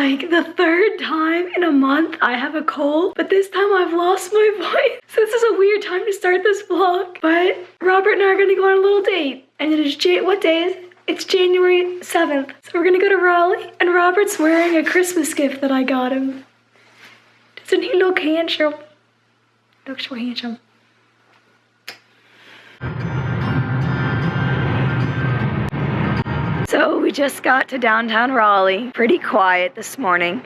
like the third time in a month I have a cold, but this time I've lost my voice. So this is a weird time to start this vlog, but Robert and I are gonna go on a little date. And it is, what day is it? It's January 7th. So we're gonna go to Raleigh, and Robert's wearing a Christmas gift that I got him. Doesn't he look handsome? Looks so handsome. So we just got to downtown Raleigh. Pretty quiet this morning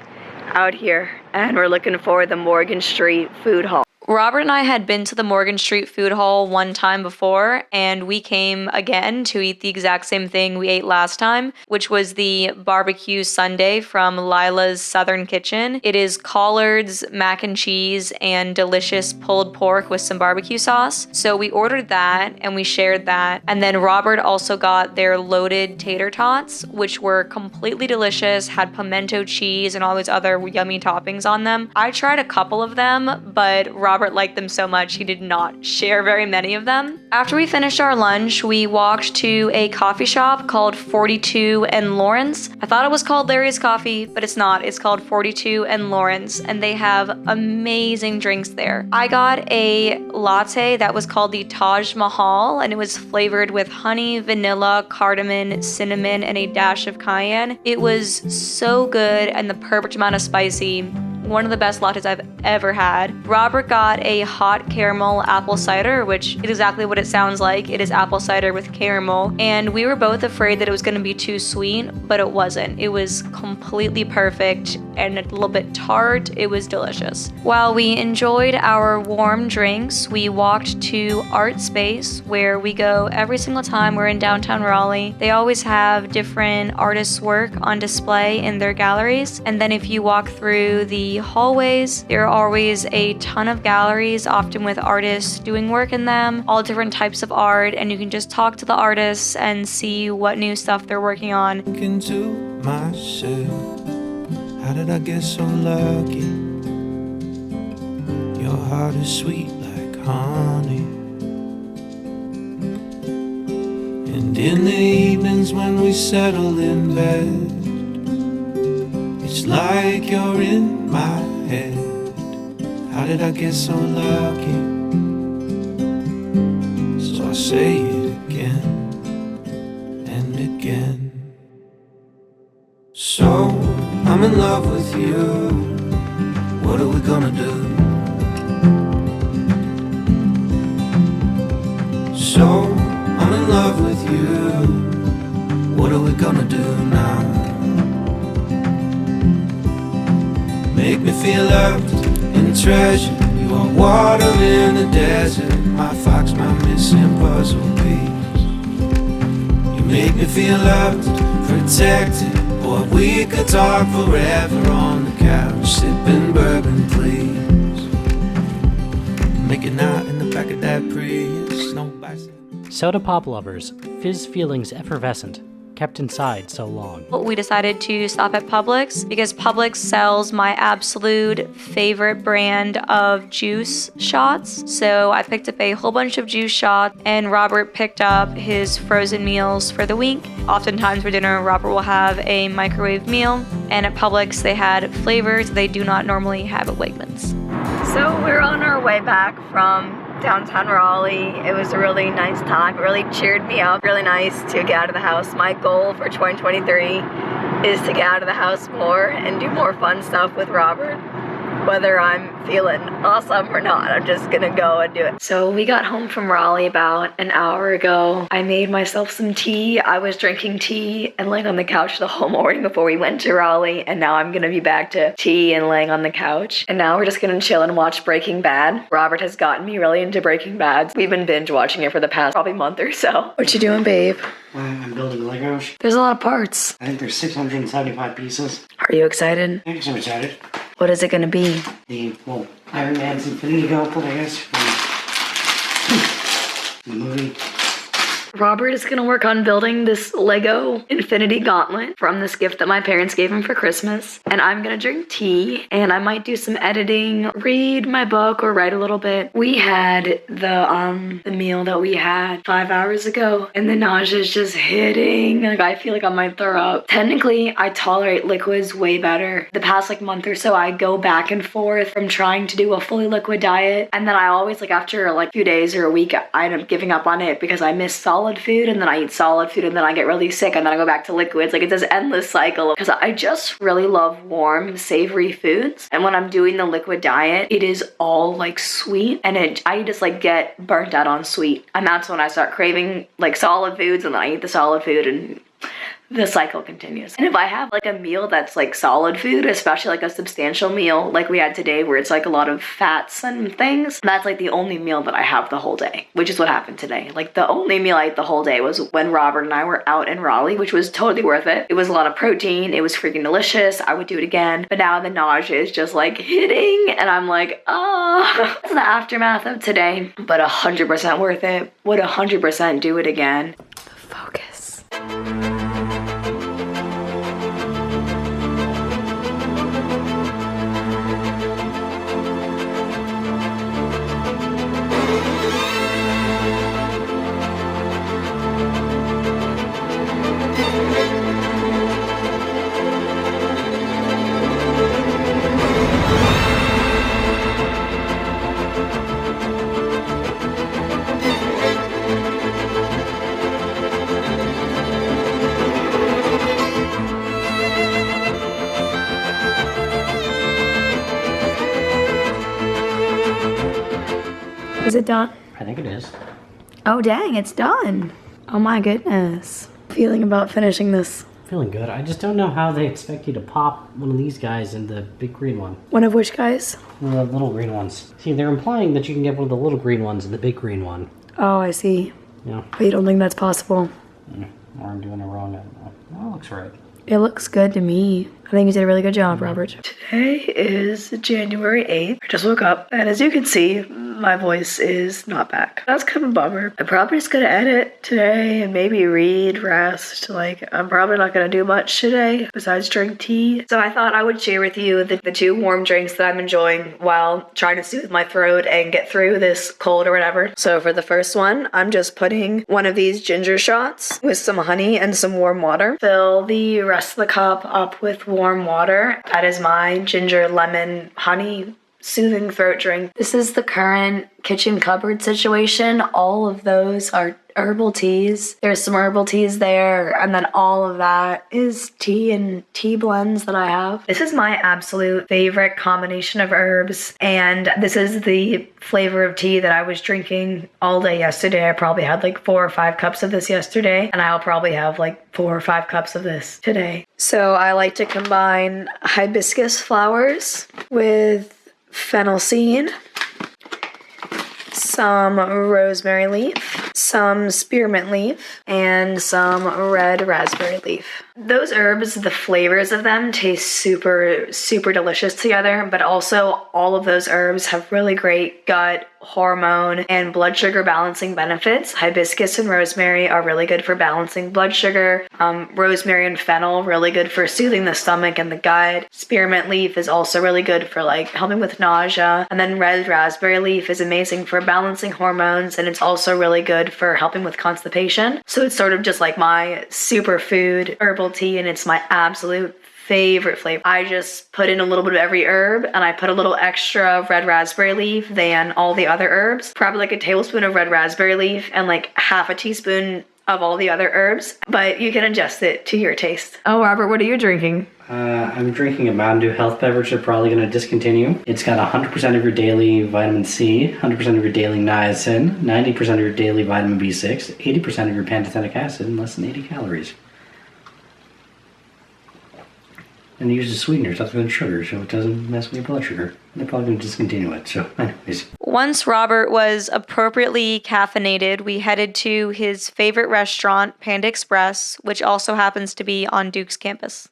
out here, and we're looking for the Morgan Street Food Hall. Robert and I had been to the Morgan Street Food Hall one time before, and we came again to eat the exact same thing we ate last time, which was the barbecue sundae from Lila's Southern Kitchen. It is collards, mac and cheese, and delicious pulled pork with some barbecue sauce. So we ordered that, and we shared that. And then Robert also got their loaded tater tots, which were completely delicious, had pimento cheese and all these other yummy toppings on them. I tried a couple of them, but Robert liked them so much he did not share very many of them. After we finished our lunch, we walked to a coffee shop called 42 and Laurence. I thought it was called Larry's Coffee, but it's not. It's called 42 and Laurence, and they have amazing drinks there. I got a latte that was called the Taj Mahal, and it was flavored with honey, vanilla, cardamom, cinnamon, and a dash of cayenne. It was so good and the perfect amount of spicy. One of the best lattes I've ever had. Robert got a hot caramel apple cider, which is exactly what it sounds like. It is apple cider with caramel. And we were both afraid that it was gonna be too sweet, but it wasn't. It was completely perfect and a little bit tart. It was delicious. While we enjoyed our warm drinks, we walked to Art Space, where we go every single time we're in downtown Raleigh. They always have different artists' work on display in their galleries. And then if you walk through the hallways, there are always a ton of galleries, often with artists doing work in them, all different types of art, and you can just talk to the artists and see what new stuff they're working on. Into myself, how did I get so lucky? Your heart is sweet like honey, and in the evenings when we settle in bed, it's like you're in my head. How did I get so lucky? So I say it again and again. So I'm in love with you. What are we gonna do? So I'm in love with you. What are we gonna do now? Make me feel loved and treasured. You are water in the desert, my fox, my missing puzzle piece. You make me feel loved, protected. Boy, we could talk forever on the couch, sipping bourbon, please. Making out in the back of that Prius, no bicycle. Soda pop lovers, fizz feelings effervescent, kept inside so long. We decided to stop at Publix because Publix sells my absolute favorite brand of juice shots. So I picked up a whole bunch of juice shots, and Robert picked up his frozen meals for the week. Oftentimes for dinner, Robert will have a microwave meal, and at Publix they had flavors they do not normally have at Wegmans. So we're on our way back from downtown Raleigh. It was a really nice time. It really cheered me up. Really nice to get out of the house. My goal for 2023 is to get out of the house more and do more fun stuff with Robert. Whether I'm feeling awesome or not, I'm just gonna go and do it. So we got home from Raleigh about an hour ago. I made myself some tea. I was drinking tea and laying on the couch the whole morning before we went to Raleigh, and now I'm gonna be back to tea and laying on the couch. And now we're just gonna chill and watch Breaking Bad. Robert has gotten me really into Breaking Bad. We've been binge watching it for the past probably month or so. What you doing, babe? I'm building Legos. There's a lot of parts. I think there's 675 pieces. Are you excited? I'm so excited. What is it gonna be? The, well, Iron Man's Infinity Gauntlet, I guess, from the movie. Robert is gonna work on building this Lego Infinity Gauntlet from this gift that my parents gave him for Christmas. And I'm gonna drink tea, and I might do some editing, read my book, or write a little bit. We had the meal that we had 5 hours ago, and the nausea is just hitting. Like, I feel like I might throw up. Technically, I tolerate liquids way better. The past like month or so, I go back and forth from trying to do a fully liquid diet, and then I always, like, after like a few days or a week, I end up giving up on it because I miss solid food, and then I eat solid food, and then I get really sick, and then I go back to liquids. Like, it's this endless cycle because I just really love warm, savory foods. And when I'm doing the liquid diet, it is all like sweet, and I just like get burnt out on sweet. And that's when I start craving like solid foods, and then I eat the solid food, and the cycle continues. And if I have like a meal that's like solid food, especially like a substantial meal like we had today where it's like a lot of fats and things, that's like the only meal that I have the whole day, which is what happened today. Like, the only meal I ate the whole day was when Robert and I were out in Raleigh, which was totally worth it. It was a lot of protein. It was freaking delicious. I would do it again. But now the nausea is just like hitting, and I'm like, oh. It's the aftermath of today, but 100% worth it. Would 100% do it again. Focus. Is it done? I think it is. Oh dang, it's done. Oh my goodness. Feeling about finishing this. Feeling good. I just don't know how they expect you to pop one of these guys in the big green one. One of which guys? One of the little green ones. See, they're implying that you can get one of the little green ones in the big green one. Oh, I see. Yeah. But you don't think that's possible? Or I'm doing it wrong. I don't know. Well, it looks right. It looks good to me. I think you did a really good job, Robert. Today is January 8th. I just woke up, and as you can see, my voice is not back. That's kind of a bummer. I'm probably just gonna edit today and maybe read, rest. Like, I'm probably not gonna do much today besides drink tea. So I thought I would share with you the two warm drinks that I'm enjoying while trying to soothe my throat and get through this cold or whatever. So for the first one, I'm just putting one of these ginger shots with some honey and some warm water. Fill the rest of the cup up with warm water. That is my ginger lemon honey soothing throat drink. This is the current kitchen cupboard situation. All of those are herbal teas. There's some herbal teas there, and then all of that is tea and tea blends that I have. This is my absolute favorite combination of herbs, and this is the flavor of tea that I was drinking all day yesterday. I probably had like 4 or 5 cups of this yesterday, and I'll probably have like 4 or 5 cups of this today. So I like to combine hibiscus flowers with fennel seed, some rosemary leaf, some spearmint leaf, and some red raspberry leaf. Those herbs, the flavors of them taste super, super delicious together, but also all of those herbs have really great gut, hormone, and blood sugar balancing benefits. Hibiscus and rosemary are really good for balancing blood sugar. Rosemary and fennel, really good for soothing the stomach and the gut. Spearmint leaf is also really good for like helping with nausea. And then red raspberry leaf is amazing for balancing hormones, and it's also really good for helping with constipation. So it's sort of just like my superfood herbal tea, and it's my absolute favorite flavor. I just put in a little bit of every herb, and I put a little extra of red raspberry leaf than all the other herbs. Probably like a tablespoon of red raspberry leaf and like half a teaspoon of all the other herbs, but you can adjust it to your taste. Oh, Robert, what are you drinking? I'm drinking a Mountain Dew Health beverage they're probably going to discontinue. It's got 100% of your daily vitamin C, 100% of your daily niacin, 90% of your daily vitamin B6, 80% of your pantothenic acid, and less than 80 calories. And it uses sweeteners other than sugar, so it doesn't mess with your blood sugar. They're probably going to discontinue it, so anyways. Once Robert was appropriately caffeinated, we headed to his favorite restaurant, Panda Express, which also happens to be on Duke's campus.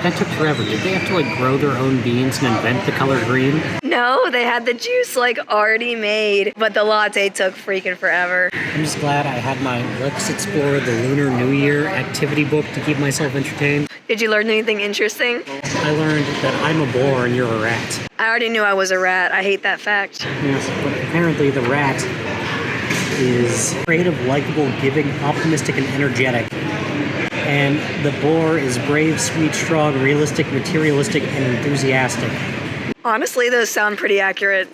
That took forever. Did they have to like grow their own beans and invent the color green? No, they had the juice like already made, but the latte took freaking forever. I'm just glad I had my Let's Explore the Lunar New Year activity book to keep myself entertained. Did you learn anything interesting? I learned that I'm a boar and you're a rat. I already knew I was a rat. I hate that fact. Yes, but apparently the rat is creative, likable, giving, optimistic, and energetic. And the boar is brave, sweet, strong, realistic, materialistic, and enthusiastic. Honestly, those sound pretty accurate.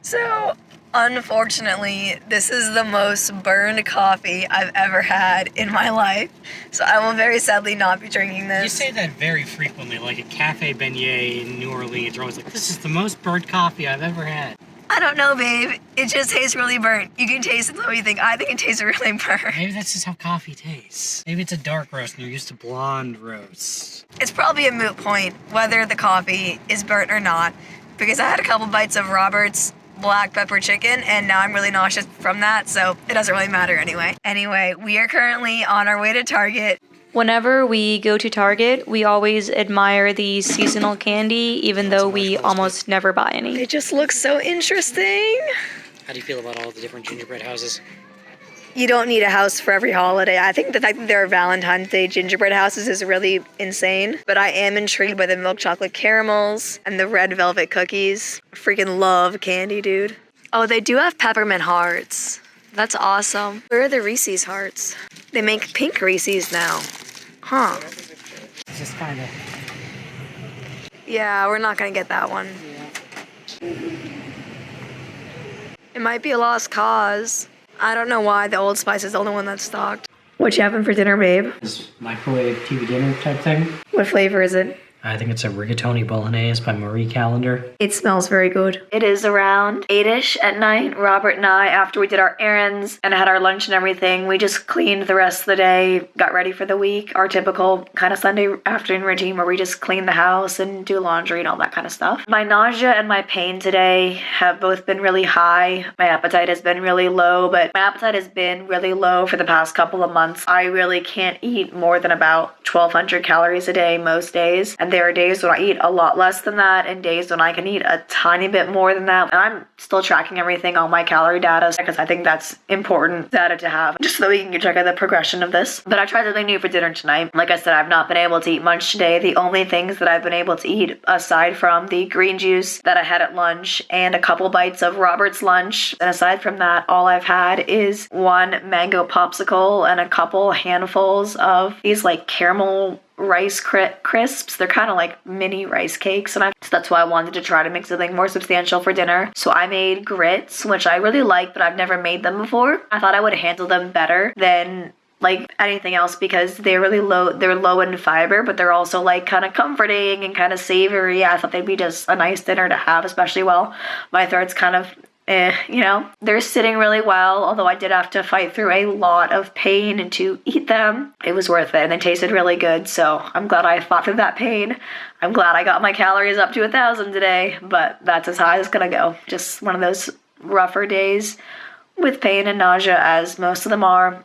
So, unfortunately, this is the most burned coffee I've ever had in my life. So I will very sadly not be drinking this. You say that very frequently, like at Cafe Beignet in New Orleans. You're always like, this is the most burnt coffee I've ever had. I don't know, babe. It just tastes really burnt. You can taste it what you think. I think it tastes really burnt. Maybe that's just how coffee tastes. Maybe it's a dark roast and you're used to blonde roasts. It's probably a moot point whether the coffee is burnt or not, because I had a couple bites of Robert's black pepper chicken and now I'm really nauseous from that, so it doesn't really matter anyway. Anyway, we are currently on our way to Target. Whenever we go to Target, we always admire the seasonal candy, even though we almost never buy any. They just look so interesting. How do you feel about all the different gingerbread houses? You don't need a house for every holiday. I think the fact that there are Valentine's Day gingerbread houses is really insane. But I am intrigued by the milk chocolate caramels and the red velvet cookies. I freaking love candy, dude. Oh, they do have peppermint hearts. That's awesome. Where are the Reese's hearts? They make pink Reese's now. Huh. It's just kind of... Yeah, we're not gonna get that one. It might be a lost cause. I don't know why the Old Spice is the only one that's stocked. What you having for dinner, babe? This microwave TV dinner type thing. What flavor is it? I think it's a rigatoni bolognese by Marie Callender. It smells very good. It is around 8-ish at night. Robert and I, after we did our errands and had our lunch and everything, we just cleaned the rest of the day, got ready for the week. Our typical kind of Sunday afternoon routine where we just clean the house and do laundry and all that kind of stuff. My nausea and my pain today have both been really high. My appetite has been really low, but my appetite has been really low for the past couple of months. I really can't eat more than about 1,200 calories a day most days. And there are days when I eat a lot less than that and days when I can eat a tiny bit more than that. And I'm still tracking everything on my calorie data because I think that's important data to have just so that we can check out the progression of this. But I tried something new for dinner tonight. Like I said, I've not been able to eat much today. The only things that I've been able to eat aside from the green juice that I had at lunch and a couple bites of Robert's lunch, and aside from that, all I've had is one mango popsicle and a couple handfuls of these like caramel rice crisps. They're kind of like mini rice cakes, and so that's why I wanted to try to make something more substantial for dinner. So I made grits, which I really like, but I've never made them before. I thought I would handle them better than like anything else because they're really low. They're low in fiber, but they're also like kind of comforting and kind of savory. I thought they'd be just a nice dinner to have, especially while my throat's kind of they're sitting really well, although I did have to fight through a lot of pain to eat them. It was worth it, and they tasted really good, so I'm glad I fought through that pain. I'm glad I got my calories up to 1,000 today, but that's as high as it's gonna go. Just one of those rougher days with pain and nausea, as most of them are.